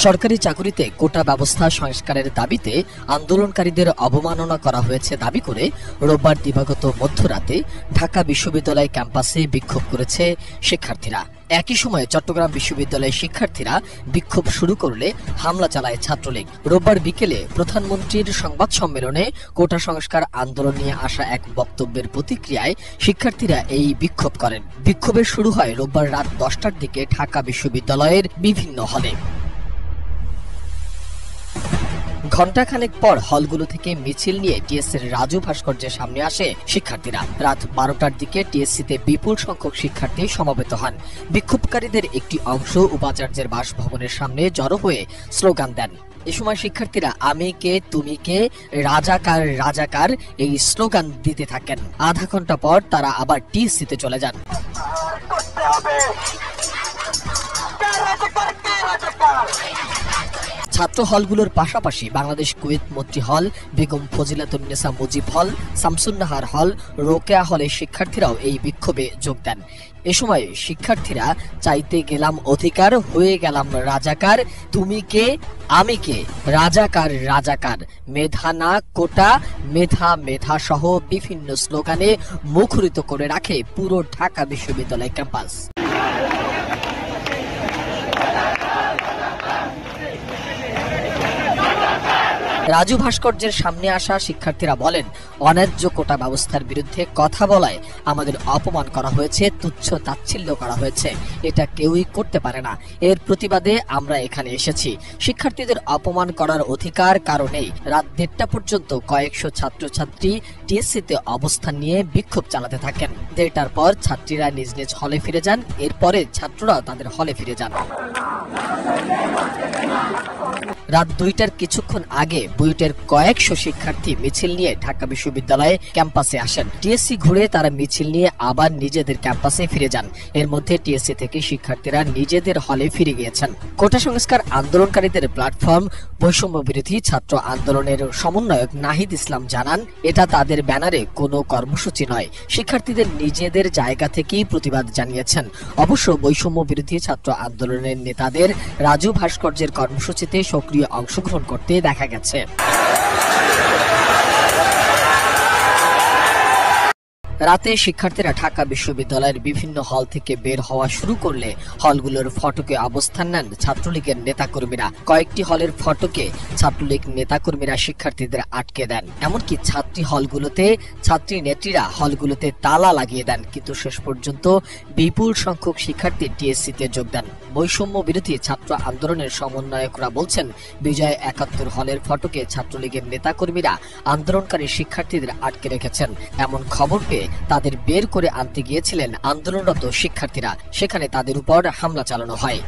সরকারি চাকুরিতে কোটা ব্যবস্থা সংস্কারের দাবিতে আন্দোলনকারীদের অবমাননা করা হয়েছে দাবি করে রোববার দিবাগত মধ্যরাতে ঢাকা বিশ্ববিদ্যালয় ক্যাম্পাসে বিক্ষোভ করেছে শিক্ষার্থীরা। একই সময়ে চট্টগ্রাম বিশ্ববিদ্যালয়ের শিক্ষার্থীরা বিক্ষোভ শুরু করলে হামলা চালায় ছাত্রলীগ। রোববার বিকেলে প্রধানমন্ত্রীর সংবাদ সম্মেলনে কোটা সংস্কার আন্দোলন নিয়ে আসা এক বক্তব্যের প্রতিক্রিয়ায় শিক্ষার্থীরা এই বিক্ষোভ করেন। বিক্ষোভের শুরু হয় রোববার রাত 10টার দিকে ঢাকা বিশ্ববিদ্যালয়ের বিভিন্ন হলে। ঘণ্টাখানেক পর হলগুলো থেকে মিছিল নিয়ে টিএসসির রাজু ভাস্কর্যের সামনে আসে শিক্ষার্থীরা। রাত 12টার দিকে টিএসসিতে বিপুল সংখ্যক শিক্ষার্থী সমবেত হন। বিক্ষোভকারীদের একটি অংশ উপাচার্যের বাসভবনের সামনে জড়ো হয়ে স্লোগান দেন। এ সময় শিক্ষার্থীরা আমি কে তুমি কে, রাজাকার রাজাকার এই স্লোগান দিতে থাকেন। আধা ঘন্টা পর তারা আবার টিএসসিতে চলে যান। ছাত্র হলগুলোর পাশাপাশি বাংলাদেশ কুয়েত মৈত্রী হল, বেগম ফজিলাতুন্নেসা মুজিব হল, শামসুন্নাহার হল, রোকেয়া হলে শিক্ষার্থীরাও এই বিক্ষোভে যোগ দেন। এ সময় শিক্ষার্থীরা চাইতে গেলাম অধিকার, হয়ে গেলাম রাজাকার, তুমি কে আমি কে, রাজাকার রাজাকার, মেধা না কোটা, মেধা মেধা সহ বিভিন্ন স্লোগানে মুখরিত করে রাখে পুরো ঢাকা বিশ্ববিদ্যালয় ক্যাম্পাস। রাজু ভাস্কর্যের সামনে আসা শিক্ষার্থীরা বলেন, অন্যায্য কোটা ব্যবস্থার বিরুদ্ধে কথা বলায় আমাদের অপমান করা হয়েছে, তুচ্ছ তাচ্ছিল্য করা হয়েছে, এটা কেউই করতে পারে না। এর প্রতিবাদে আমরা এখানে এসেছি। শিক্ষার্থীদের অপমান করার অধিকার কারণেই রাত 1:30 পর্যন্ত কয়েকশো ছাত্রছাত্রী টিএসসিতে অবস্থান নিয়ে বিক্ষোভ চালাতে থাকেন। 1:30টার পর ছাত্রীরা নিজ নিজ হলে ফিরে যান। এরপরে ছাত্ররাও তাদের হলে ফিরে যান। রাত 2টার কিছুক্ষণ আগে বুয়েটের কয়েকশো শিক্ষার্থী মিছিল নিয়ে ঢাকা বিশ্ববিদ্যালয়ে ক্যাম্পাসে আসেন। টিএসসি ঘুরে তারা মিছিল নিয়ে আবার নিজেদের ক্যাম্পাসে ফিরে যান। এর মধ্যে টিএসসি থেকে শিক্ষার্থীরা নিজেদের হলে ফিরে গিয়েছেন। কোটা সংস্কার আন্দোলনকারীদের প্ল্যাটফর্ম বৈষম্য বিরোধী ছাত্র আন্দোলনের সমন্বয়ক নাহিদ ইসলাম জানান, এটা তাদের ব্যানারে কোনো কর্মসূচি নয়, শিক্ষার্থীদের নিজেদের জায়গা থেকেই প্রতিবাদ জানিয়েছেন। অবশ্য বৈষম্য বিরোধী ছাত্র আন্দোলনের নেতাদের রাজু ভাস্কর্যের কর্মসূচিতে সক্রিয় অংশগ্রহণ করতে দেখা গেছে। রাতে শিক্ষার্থীরা ঢাকা বিশ্ববিদ্যালয়ের বিভিন্ন হল থেকে বের হওয়া শুরু করলে হলগুলোর ফটকে অবস্থান নেন ছাত্রলীগের নেতাকর্মীরা। কয়েকটি হলের ফটকে ছাত্রলীগ নেতাকর্মীরা শিক্ষার্থীদের আটকে দেন। এমনকি ছাত্রী নেত্রীরা হলগুলোতে তালা লাগিয়ে দেন। কিন্তু শেষ পর্যন্ত বিপুল সংখ্যক শিক্ষার্থী টিএসসিতে যোগ দেন। বৈষম্য বিরোধী ছাত্র আন্দোলনের সমন্বয়করা বলছেন, বিজয় ৭১ হলের ফটকে ছাত্রলীগের নেতাকর্মীরা আন্দোলনকারী শিক্ষার্থীদের আটকে রেখেছেন। এমন খবর পেয়ে তাদের বের করে আনতে গিয়েছিলেন আন্দোলনরত শিক্ষার্থীরা। সেখানে তাদের উপর হামলা চালানো হয়।